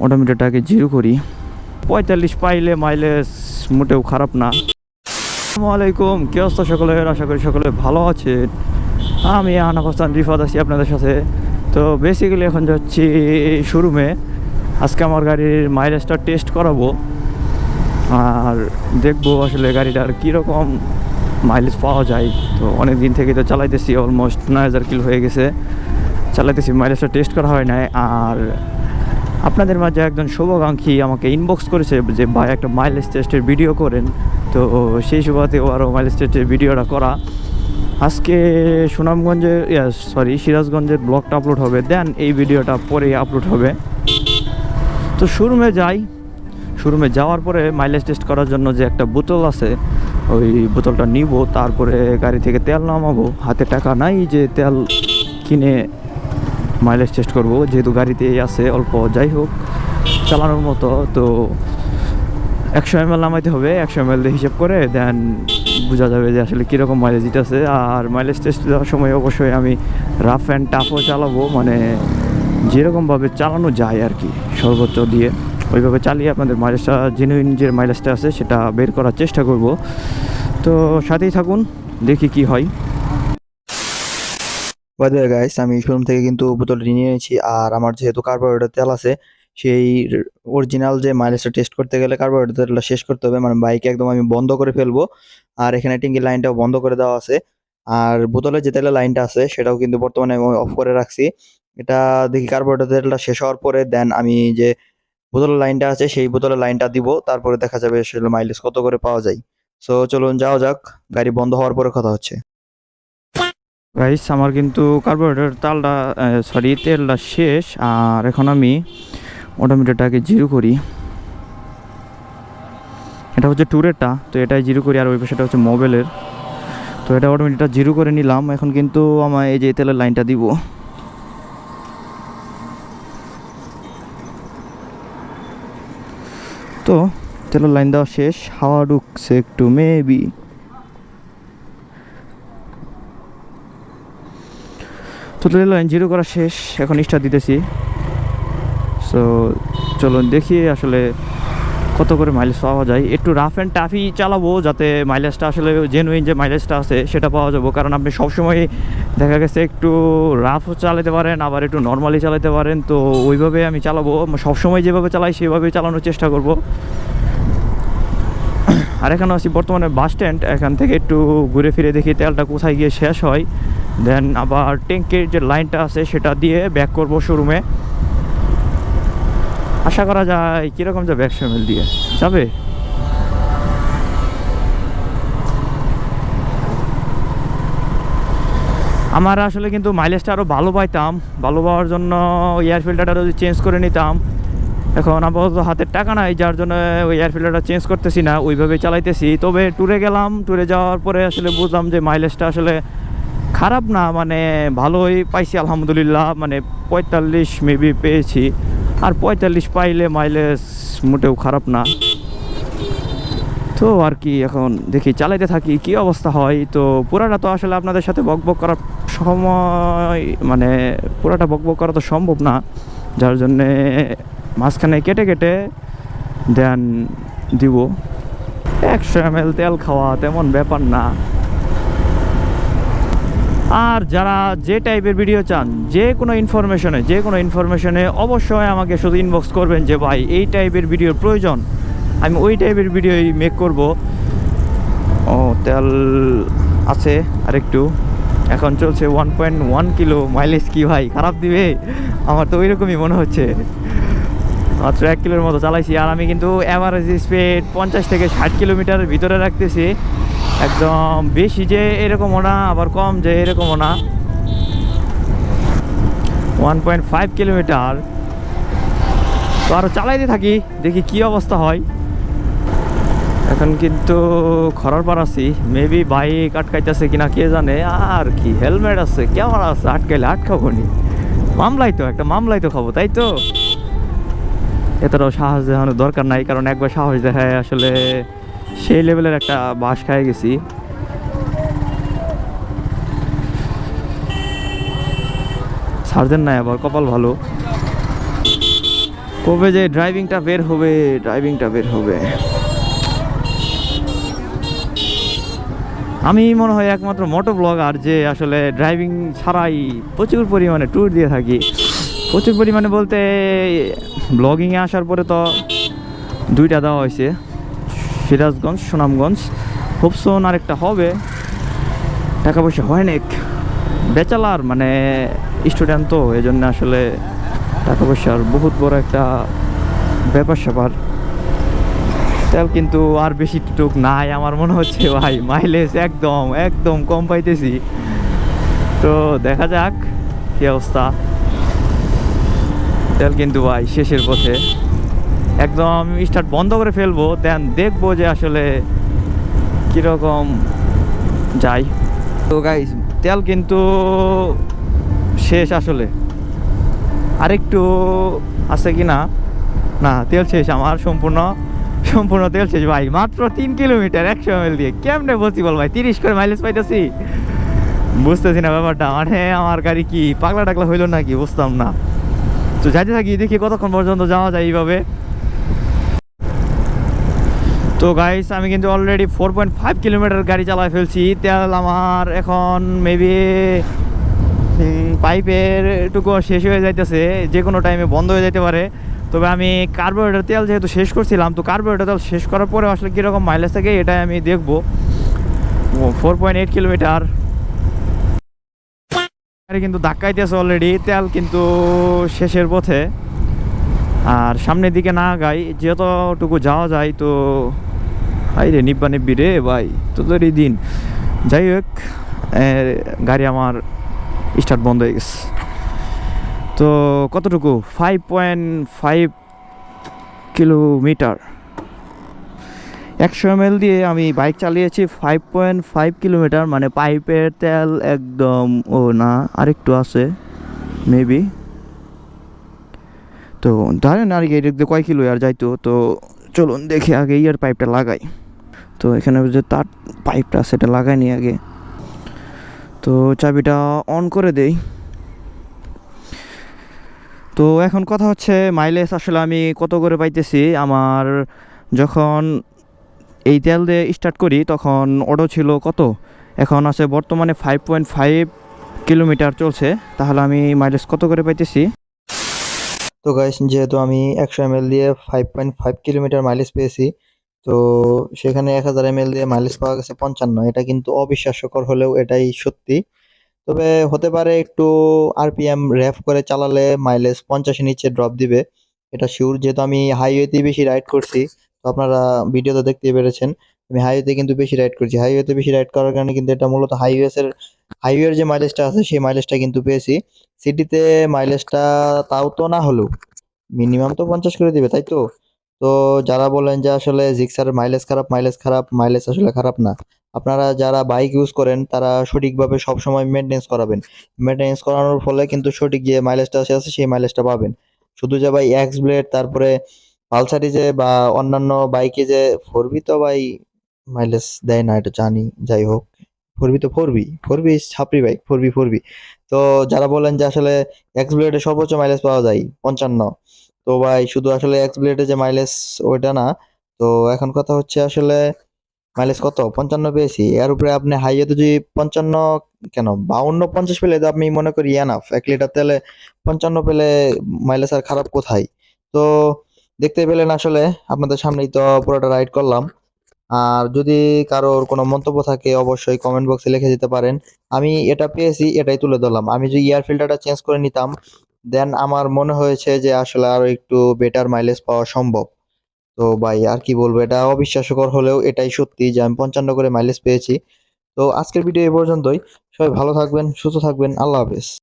অডোমিটারটাকে zero করি। 45 পাইলে mileage মোটেও খারাপ না। আসসালামু আলাইকুম, কি অবস্থা সকলের? আশা করি সকলে ভালো আছে। আমি আহনাফ হাসান রিফাত আছি আপনাদের সাথে। তো বেসিক্যালি এখন যাচ্ছি শোরুমে। আজকে আমার গাড়ির মাইলেজটা টেস্ট করাবো আর দেখবো আসলে গাড়িটার কীরকম মাইলেজ পাওয়া যায়। তো অনেক দিন থেকে তো চালাইতেছি, অলমোস্ট 9000 কিলো হয়ে গেছে চালাইতেছি, মাইলেজটা টেস্ট করা হয় নাই। আর আপনাদের মাঝে একজন শুভাকাঙ্ক্ষী আমাকে ইনবক্স করেছে যে ভাই একটা মাইলেজ টেস্টের ভিডিও করেন। তো সেই সুবাদে আরও মাইলেজ টেস্টের ভিডিওটা করা। আজকে সুনামগঞ্জের সিরাজগঞ্জের ব্লগটা আপলোড হবে, দেন এই ভিডিওটা পরে আপলোড হবে। তো শোরুমে যাই, শোরুমে যাওয়ার পরে মাইলেজ টেস্ট করার জন্য যে একটা বোতল আছে ওই বোতলটা নিব, তারপরে গাড়ি থেকে তেল নামাবো। হাতে টাকা নাই যে তেল কিনে মাইলেজ টেস্ট করব, যেহেতু গাড়িতেই আছে অল্প, যাই হোক চালানোর মতো। তো 100 ml নামাইতে হবে, 100 ml দিয়ে হিসেব করে দেন বোঝা যাবে যে আসলে কীরকম মাইলেজ দিতেছে। আর মাইলেজ টেস্ট দেওয়ার সময় অবশ্যই আমি রাফ অ্যান্ড টাফও চালাবো, মানে যেরকমভাবে চালানো যায় আর কি, সর্বোচ্চ দিয়ে ওইভাবে চালিয়ে আপনাদের মাইলেজটা, জেনুইন যে মাইলেজটা আছে সেটা বের করার চেষ্টা করব। তো সাথেই থাকুন, দেখি কি হয়। বাই দ্য ওয়ে গাইস, আমি শোরুম থেকে কিন্তু বোতলটি নিয়ে নিয়েছি। আর আমার যেহেতু কার্বোরেটর তেল আছে, সেই অরিজিনাল যে মাইলেজটা টেস্ট করতে গেলে কার্বোরেটর তেলটা শেষ করতে হবে, মানে বাইকে একদম আমি বন্ধ করে ফেলবো। আর এখানে টিঙ্গির লাইনটাও বন্ধ করে দেওয়া আছে। আর বোতলে যে তেলের লাইনটা আছে সেটাও কিন্তু বর্তমানে আমি অফ করে রাখছি। এটা দেখি কার্বোরেটর তেলটা শেষ হওয়ার পরে দেন আমি যে বোতলের লাইনটা আছে সেই বোতলের লাইনটা দিব, তারপরে দেখা যাবে আসলে মাইলেজ কত করে পাওয়া যায়। সো চলুন যাওয়া যাক, গাড়ি বন্ধ হওয়ার পরে কথা হচ্ছে। গাইস, আমার কিন্তু কার্বোরেটর তেলটা শেষ। আর এখন আমি অডোমিটারটাকে জিরো করি। এটা হচ্ছে ট্যুরেরটা, তো এটাই জিরো করি। আর ওই পাশেটা হচ্ছে মোবাইলের। তো এটা অটোমেটিকটা জিরো করে নিলাম। এখন কিন্তু আমার এই যে তেলের লাইনটা দিব। তো তেলের লাইন দেওয়া শেষ, হাওয়া ঢুকছে একটু মেবি। তো তেলের লাইন জিরো করা শেষ, এখন স্টার্ট দিতেছি। সো চলুন দেখি আসলে কত করে মাইলেজ পাওয়া যায়। একটু রাফ অ্যান্ড টাফই চালাবো যাতে মাইলেজটা আসলে জেনুইন যে মাইলেজটা আছে সেটা পাওয়া যাবো। কারণ আপনি সবসময় দেখা গেছে একটু রাফও চালাতে পারেন, আবার একটু নর্মালি চালাতে পারেন। তো ওইভাবে আমি চালাবো, সবসময় যেভাবে চালাই সেভাবেই চালানোর চেষ্টা করব। আর এখানে আছি বর্তমানে বাস স্ট্যান্ড, এখান থেকে একটু ঘুরে ফিরে দেখি তেলটা কোথায় গিয়ে শেষ হয়। দেন আবার ট্যাঙ্কের যে লাইনটা আছে সেটা দিয়ে ব্যাক করব শোরুমে। আশা করা যায় কীরকম যাবে, 100 ml দিয়ে যাবে। আমার আসলে কিন্তু মাইলেজটা আরও ভালো পাইতাম, ভালো পাওয়ার জন্য এয়ার ফিল্টারটা যদি চেঞ্জ করে নিতাম। এখন আপাতত হাতের টাকা নাই, যার জন্য ওই এয়ার ফিল্টারটা চেঞ্জ করতেছি না, ওইভাবে চালাইতেছি। তবে ট্যুরে গেলাম, ট্যুরে যাওয়ার পরে আসলে বুঝলাম যে মাইলেজটা আসলে খারাপ না, মানে ভালোই পাইছি আলহামদুলিল্লাহ। মানে 45 মেবি পেয়েছি। আর 45 পাইলে মাইলেজ মোটেও খারাপ না। তো আর কি, এখন দেখি চালাইতে থাকি কি অবস্থা হয়। তো পুরাটা তো আসলে আপনাদের সাথে বকবক করার সময়, মানে পুরাটা বকবক করা তো সম্ভব না, যার জন্যে মাঝখানে কেটে কেটে দেন দিব। 100 ml তেল খাওয়া তেমন ব্যাপার না। আর যারা যে টাইপের ভিডিও চান, যে কোনো ইনফরমেশনে অবশ্যই আমাকে শুধু ইনবক্স করবেন যে ভাই এই টাইপের ভিডিওর প্রয়োজন, আমি ওই টাইপের ভিডিওই মেক করব। ও তেল আছে আরেকটু, এখন চলছে 1.1 কিলো। মাইলেজ কি ভাই খারাপ দিবে? আমার তো ওই রকমই মনে হচ্ছে। মাত্র 1 কিলোর মতো চালাইছি। আর আমি কিন্তু অ্যাভারেজ স্পিড 50 থেকে 60 কিলোমিটারের ভিতরে রাখতেছি। একদম বেশি যে এরকমও না, আবার কম যে এরকমও না। 1.5 কিলোমিটার। তো আরও চালাইতে থাকি, দেখি কি অবস্থা হয়। এখন কিন্তু খরার পার আছি, মেবি বাইক আটকাইতেছে কিনা কে জানে। আর কি হেলমেট আছে, ক্যামেরা আছে, আটকাইলে আটকাবো নি, মামলাই তো খাবো, তাই তো। এতটাও সাহস দেখানোর দরকার নাই, কারণ একবার সাহস দেখায় আসলে সেই লেভেলের একটা বাস খাই গেছি। সার্জেন নাই, আবার কপাল ভালো। কবে যে ড্রাইভিংটা বের হবে, ড্রাইভিংটা বের হবে। আমি মনে হয় একমাত্র মোটো ব্লগার যে আসলে ড্রাইভিং ছাড়াই প্রচুর পরিমাণে ট্যুর দিয়ে থাকি। প্রচুর পরিমাণে বলতে ব্লগিংয়ে আসার পরে তো দুইটা দেওয়া হয়েছে, সিরাজগঞ্জ, সুনামগঞ্জ। হোপসন আরেকটা হবে। টাকা পয়সা হয় না, ব্যাচেলার মানে স্টুডেন্ট, তো এই জন্য আসলে টাকা পয়সার বহুত বড় একটা ব্যাপার স্যাপার। তেল কিন্তু আর বেশি টুক নাই আমার মনে হচ্ছে ভাই, মাইলেজ একদম একদম কম পাইতেছি। তো দেখা যাক কি অবস্থা। তেল কিন্তু ভাই শেষের পথে, একদম স্টার্ট বন্ধ করে ফেলবো, দেন দেখবো যে আসলে কীরকম যাই। তো গাইস তেল কিন্তু শেষ আসলে, আরেকটু আছে কি না, না তেল শেষ আমার, সম্পূর্ণ সম্পূর্ণ তেল শেষ ভাই। মাত্র 3 কিলোমিটার 100 ml দিয়ে কেমনে পসিবল ভাই, 30 করে মাইলেজ পাইতেছি। বুঝতেছি না ব্যাপারটা, মানে আমার গাড়ি কি পাগলা টাগলা হইলো নাকি, বুঝতাম না। তো যাইতে থাকি, দেখি কতক্ষণ পর্যন্ত যাওয়া যায় এইভাবে। তো গাইস আমি কিন্তু অলরেডি 4.5 কিলোমিটার গাড়ি চালায় ফেলছি। তেল আমার এখন মেবি পাইপের টুকু শেষ হয়ে যাইতেছে, যে কোনো টাইমে বন্ধ হয়ে যেতে পারে। তবে আমি কার্বোরেটর তেল যেহেতু শেষ করছিলাম, তো কার্বোরেটর তেল শেষ করার পরে আসলে কীরকম মাইলেজ থাকে এটাই আমি দেখবো। 4.8 কিলোমিটার গাড়ি কিন্তু ধাক্কাইতেছে অলরেডি, তেল কিন্তু শেষের পথে। আর সামনের দিকে না গাই, যতটুকু যাওয়া যায়। তো হাই রে নিব্বা নিব্বি রে ভাই, তোদেরই দিন। যাই হোক, গাড়ি আমার স্টার্ট বন্ধ হয়ে গেছে। তো কতটুকু 5.5 কিলোমিটার 100 ml দিয়ে আমি বাইক চালিয়েছি 5.5 কিলোমিটার, মানে পাইপের তেল একদম ও না, আরেকটু আছে মেবি। তো ধরেন আর কি এটা কয় কিলো আর যাইতো। তো চলুন দেখি আগে ইয়ার পাইপটা লাগাই। তো এখানে যে তার পাইপটা সেটা লাগাই নি আগে। তো চাবিটা অন করে দেই। তো এখন কথা হচ্ছে মাইলেজ আসলে আমি কত করে পাইতেছি। আমার যখন এই তেল দিয়ে স্টার্ট করি তখন অটো ছিল কত, এখন আছে বর্তমানে 5.5 কিলোমিটার চলছে। তাহলে আমি মাইলেজ কত করে পাইতেছি। তো গাইস যেহেতু আমি 100 ml দিয়ে 5.5 কিলোমিটার মাইলেজ পেয়েছি, তো সেখানে 1000 ml দিয়ে মাইলেজ পাওয়া গেছে 55। এটা কিন্তু অবিশ্বাস্যকর হলেও এটাই সত্যি। তবে হতে পারে একটু আরপিএম র্যাপ করে চালালে মাইলেজ 50-এর নিচে ড্রপ দিবে, এটা শিওর। যেহেতু আমি হাইওয়েতে বেশি রাইড করছি, তো আপনারা ভিডিওতে দেখতে পেরেছেন আমি হাইওয়েতে কিন্তু বেশি রাইড করছি। হাইওয়েতে বেশি রাইড করার কারণে কিন্তু এটা মূলত হাইওয়ের যে মাইলেজটা আছে সেই মাইলেজটা কিন্তু পেয়েছি। সিটিতে মাইলেজটা তাও তো না হলেও মিনিমাম তো 50 করে দিবে, তাই তো? তো যারা বলেন যে আসলে জিক্সার মাইলেজ খারাপ, মাইলেজ আসলে খারাপ না। আপনারা যারা বাইক ইউজ করেন তারা সঠিকভাবে সবসময় মেনটেন্স করাবেন। মেনটেন্স করানোর ফলে কিন্তু সঠিক যে মাইলেজটা আছে সেই মাইলেজটা পাবেন। শুধু যে ভাই এক্স ব্লেড, তারপরে পালসারি যে বা অন্যান্য বাইকে যে ফোরবি, তো ভাই মাইলেজ দেয় না, এটা জানি। যাই হোক, ফোরবি তো ফোরবি ছাপরি বাইক, ফোরবি। তো যারা বলেন যে আসলে এক্স ব্লেডে সর্বোচ্চ মাইলেজ পাওয়া যায় 55, তো ভাই শুধু আসলে এক্স ব্লেডে যে মাইলেজ ওইটা না। তো এখন কথা হচ্ছে আসলে মাইলেজ কত 55 পেয়েছি, এর উপরে আপনি হাইওয়েতে যদি 55 কেন 52-50 পেলে তো আপনি মনে করি এনাফ। 1 লিটার তেলে 55 পেলে মাইলেজ আর খারাপ কোথায়? তো দেখতে পেলেন আসলে আপনাদের সামনেই তো পুরোটা রাইড করলাম। আর যদি কারোর কোনো মন্তব্য থাকে অবশ্যই কমেন্ট বক্সে লিখে দিতে পারেন। আমি এটা পেয়েছি এটাই তুলে ধরলাম। আমি যদি এয়ার ফিল্টারটা চেঞ্জ করে নিতাম, দেন আমার মনে হয়েছে যে আসলে আরো একটু বেটার মাইলেজ পাওয়া সম্ভব। তো ভাই আর কি বলবো, এটা অবিশ্বাস্যকর হলেও এটাই সত্যি যে আমি 55 করে মাইলেজ পেয়েছি। তো আজকের ভিডিও এই পর্যন্তই। সবাই ভালো থাকবেন, সুস্থ থাকবেন, আল্লাহ হাফেজ।